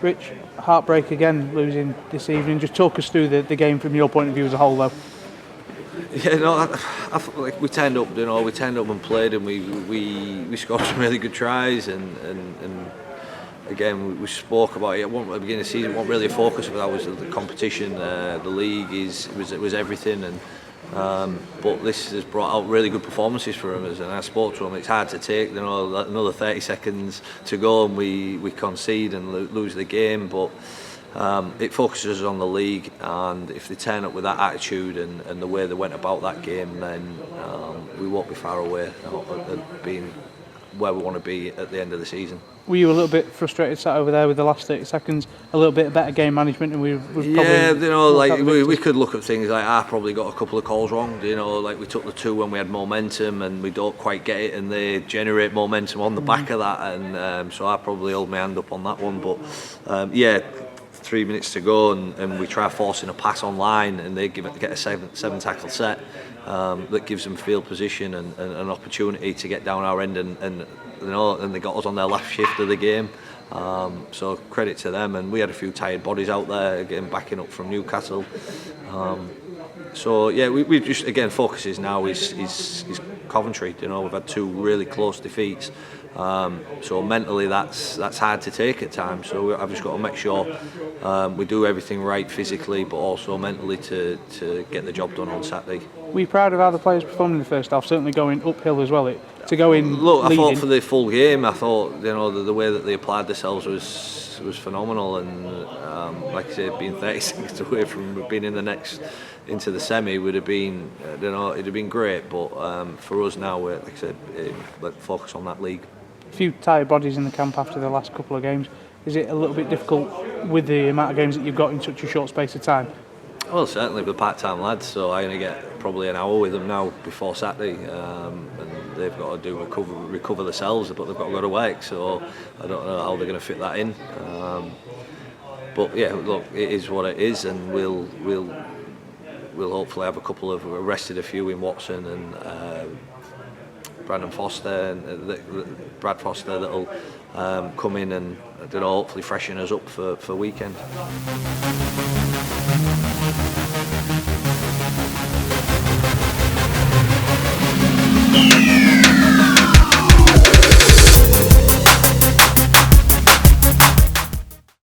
Rich, heartbreak again, losing this evening. Just talk us through the game from your point of view as a whole, though. Yeah, no, I felt like we turned up, we turned up and played, and we scored some really good tries, and again we spoke about it at the beginning of the season. It wasn't really a focus, but that was the competition. The league was everything, and but this has brought out really good performances for us. And I spoke to them. It's hard to take, another 30 seconds to go, and we concede and lose the game, but. It focuses on the league, and if they turn up with that attitude and the way they went about that game, then we won't be far away at being where we want to be at the end of the season. Were you a little bit frustrated sat over there with the last 30 seconds? A little bit better game management, and we've probably... Yeah, we could look at things like I probably got a couple of calls wrong. Like we took the 2 when we had momentum, and we don't quite get it, and they generate momentum on the back of that, and so I probably hold my hand up on that one. But 3 minutes to go, and we try forcing a pass online, and they get a seven tackle set that gives them field position and an opportunity to get down our end, and they got us on their last shift of the game. So credit to them, and we had a few tired bodies out there again backing up from Newcastle. We just again focuses now is Coventry. We've had 2 really close defeats. So mentally that's hard to take at times, so I've just got to make sure we do everything right physically, but also mentally to get the job done on Saturday. Were you proud of how the players performed in the first half, certainly going uphill as well, to go in Look, leading? I thought for the full game, I thought the way that they applied themselves was phenomenal, and like I said, being 30 seconds away from being into the semi would have been it'd have been great, but for us now, like I said, let's focus on that league. A few tired bodies in the camp after the last couple of games. Is it a little bit difficult with the amount of games that you've got in such a short space of time? Well, certainly with part-time lads, so I'm going to get probably an hour with them now before Saturday, and they've got to recover themselves, but they've got to go to work, so I don't know how they're going to fit that in. But yeah, look, it is what it is, and we'll hopefully have a couple of rested a few in Watson and Brad Foster that'll come in and hopefully freshen us up for weekend.